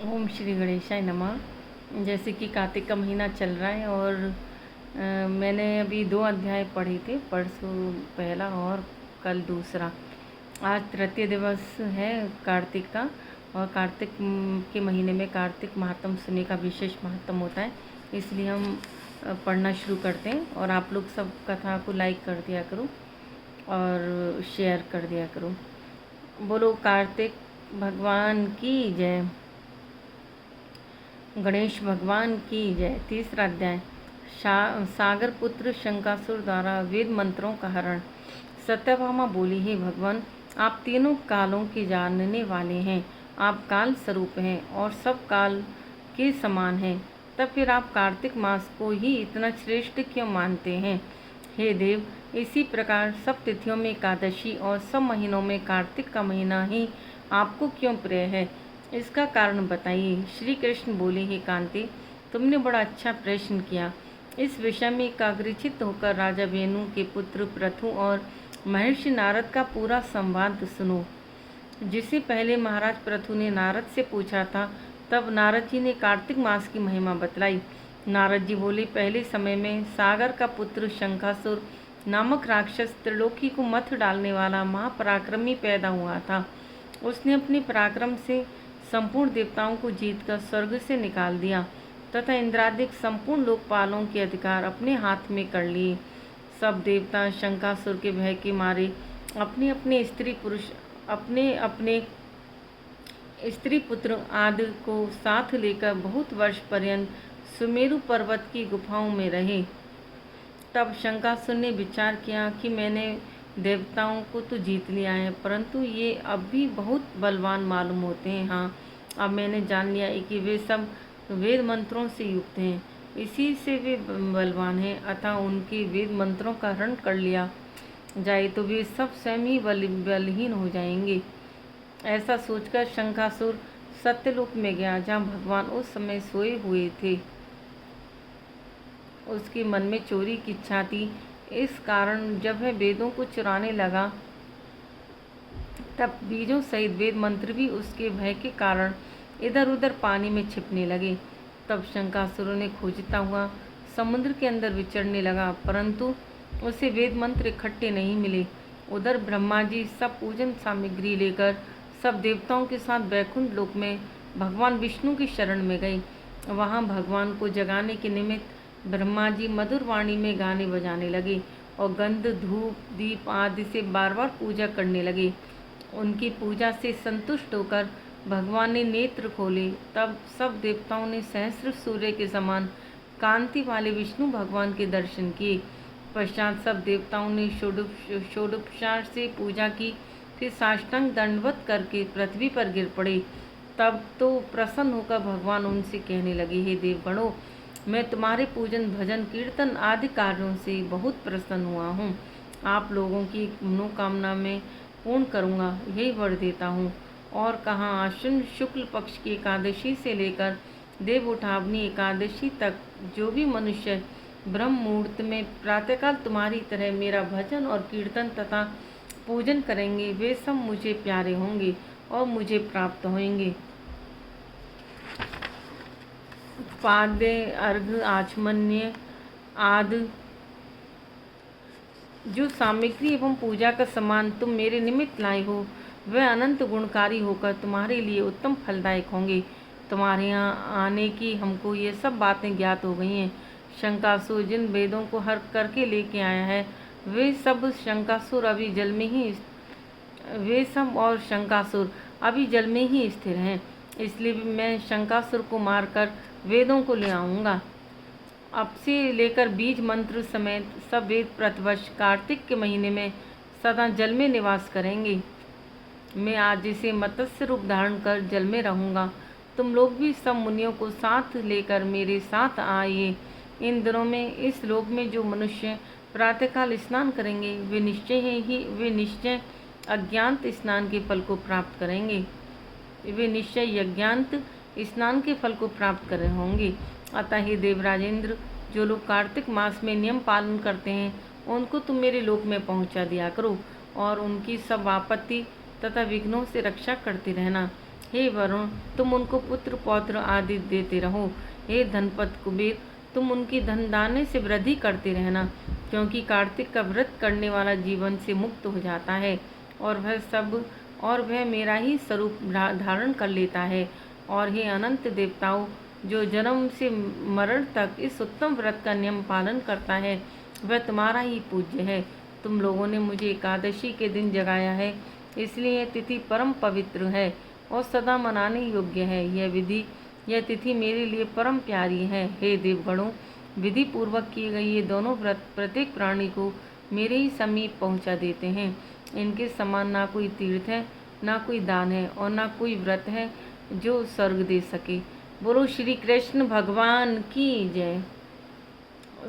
ओम श्री गणेशाय नमः। जैसे कि कार्तिक का महीना चल रहा है और मैंने अभी 2 अध्याय पढ़े थे, परसों पहला और कल दूसरा। आज तृतीय दिवस है कार्तिक का, और कार्तिक के महीने में कार्तिक महात्म सुनने का विशेष महत्व होता है, इसलिए हम पढ़ना शुरू करते हैं। और आप लोग सब कथा को लाइक कर दिया करो और शेयर कर दिया करो। बोलो कार्तिक भगवान की जय, गणेश भगवान की जय। तीसरा अध्याय, सागर पुत्र शंकासुर द्वारा वेद मंत्रों का हरण। सत्यभामा बोली, हे भगवान, आप तीनों कालों के जानने वाले हैं। आप काल स्वरूप हैं और सब काल के समान हैं। तब फिर आप कार्तिक मास को ही इतना श्रेष्ठ क्यों मानते हैं? हे देव, इसी प्रकार सब तिथियों में एकादशी और सब महीनों में कार्तिक का महीना ही आपको क्यों प्रिय है, इसका कारण बताइए। श्री कृष्ण बोले, हे कांते, तुमने बड़ा अच्छा प्रश्न किया। इस विषय में एकाग्रचित्त होकर राजा वेणु के पुत्र पृथु और महर्षि नारद का पूरा संवाद सुनो। जिसे पहले महाराज पृथु ने नारद से पूछा था, तब नारद जी ने कार्तिक मास की महिमा बतलाई। नारद जी बोले, पहले समय में सागर का पुत्र शंखासुर नामक राक्षस त्रिलोकी को मथ डालने वाला महापराक्रमी पैदा हुआ था। उसने अपने पराक्रम से संपूर्ण देवताओं को जीतकर स्वर्ग से निकाल दिया तथा इंद्रादिक संपूर्ण लोकपालों के अधिकार अपने हाथ में कर लिए। सब देवता शंकासुर के भय के मारे अपने अपने स्त्री पुत्र आदि को साथ लेकर बहुत वर्ष पर्यंत सुमेरु पर्वत की गुफाओं में रहे। तब शंकासुर ने विचार किया कि मैंने देवताओं को तो जीत लिया है, परंतु ये अब भी बहुत बलवान मालूम होते हैं। हाँ, अब मैंने जान लिया है कि वे सब वेद मंत्रों से युक्त हैं, इसी से वे बलवान हैं। अतः उनके वेद मंत्रों का हरण कर लिया जाए तो वे सब स्वयं ही बलहीन हो जाएंगे। ऐसा सोचकर शंखासुर सत्यलोक में गया, जहाँ भगवान उस समय सोए हुए थे। उसके मन में चोरी की इच्छा थी, इस कारण जब वह वेदों को चुराने लगा, तब बीजों सहित वेद मंत्र भी उसके भय के कारण इधर उधर पानी में छिपने लगे। तब शंकासुर ने खोजता हुआ समुद्र के अंदर विचरने लगा, परंतु उसे वेद मंत्र इकट्ठे नहीं मिले। उधर ब्रह्मा जी सब पूजन सामग्री लेकर सब देवताओं के साथ वैकुंठ लोक में भगवान विष्णु की शरण में गए। वहाँ भगवान को जगाने के निमित्त ब्रह्मा जी मधुर वाणी में गाने बजाने लगे और गंध धूप दीप आदि से बार बार पूजा करने लगे। उनकी पूजा से संतुष्ट होकर भगवान ने नेत्र खोले। तब सब देवताओं ने सहस्र सूर्य के समान कांति वाले विष्णु भगवान के दर्शन किए। पश्चात सब देवताओं ने षोडोपचार से पूजा की, फिर साष्टांग दंडवत करके पृथ्वी पर गिर पड़े। तब तो प्रसन्न होकर भगवान उनसे कहने लगे, हे देवगणों, मैं तुम्हारे पूजन भजन कीर्तन आदि कार्यों से बहुत प्रसन्न हुआ हूँ। आप लोगों की मनोकामना में पूर्ण करूँगा, यही वर देता हूँ। और कहाँ, आश्विन शुक्ल पक्ष की एकादशी से लेकर देव उठावनी एकादशी तक जो भी मनुष्य ब्रह्म मुहूर्त में प्रातःकाल तुम्हारी तरह मेरा भजन और कीर्तन तथा पूजन करेंगे, वे सब मुझे प्यारे होंगे और मुझे प्राप्त होंगे। पाद्य अर्घ आचमन्य आदि जो सामग्री एवं पूजा का सामान तुम मेरे निमित्त लाए हो, वह अनंत गुणकारी होकर तुम्हारे लिए उत्तम फलदायक होंगे। तुम्हारे यहाँ आने की हमको ये सब बातें ज्ञात हो गई हैं। शंकासुर जिन वेदों को हर करके लेके आया है, वे सब शंकासुर अभी जल में ही स्थिर हैं। इसलिए मैं शंकासुर को मारकर वेदों को ले आऊँगा। अब से लेकर बीज मंत्र समेत सब वेद प्रतिवर्ष कार्तिक के महीने में सदा जल में निवास करेंगे। मैं आज इसे मत्स्य रूप धारण कर जल में रहूँगा। तुम लोग भी सब मुनियों को साथ लेकर मेरे साथ आइए। इन दिनों में इस लोक में जो मनुष्य प्रातःकाल स्नान करेंगे, वे निश्चय अज्ञात स्नान के फल को प्राप्त करेंगे। वे निश्चय यज्ञांत स्नान के फल को प्राप्त कर होंगे। अतः हे देवराजेंद्र, जो लोग कार्तिक मास में नियम पालन करते हैं, उनको तुम मेरे लोक में पहुंचा दिया करो और उनकी सब आपत्ति तथा विघ्नों से रक्षा करते रहना। हे वरुण, तुम उनको पुत्र पौत्र आदि देते रहो। हे धनपत कुबेर, तुम उनकी धन दाने से वृद्धि करते रहना, क्योंकि कार्तिक का व्रत करने वाला जीवन से मुक्त हो जाता है और वह मेरा ही स्वरूप धारण कर लेता है। और हे अनंत देवताओं, जो जन्म से मरण तक इस उत्तम व्रत का नियम पालन करता है वह तुम्हारा ही पूज्य है। तुम लोगों ने मुझे एकादशी के दिन जगाया है, इसलिए यह तिथि परम पवित्र है और सदा मनाने योग्य है। यह तिथि मेरे लिए परम प्यारी है। हे देवगणों, विधि पूर्वक किए गए ये दोनों व्रत प्रत्येक प्राणी को मेरे ही समीप पहुंचा देते हैं। इनके समान ना कोई तीर्थ है, ना कोई दान है और ना कोई व्रत है जो स्वर्ग दे सके। बोलो श्री कृष्ण भगवान की जय।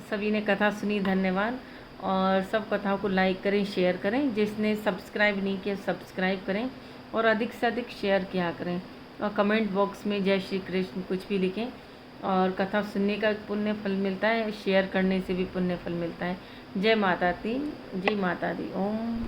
सभी ने कथा सुनी, धन्यवाद। और सब कथाओं को लाइक करें, शेयर करें। जिसने सब्सक्राइब नहीं किया सब्सक्राइब करें और अधिक से अधिक शेयर किया करें। और कमेंट बॉक्स में जय श्री कृष्ण कुछ भी लिखें। और कथा सुनने का पुण्य फल मिलता है, शेयर करने से भी पुण्य फल मिलता है। जय माता दी, जय माता दी। ओम।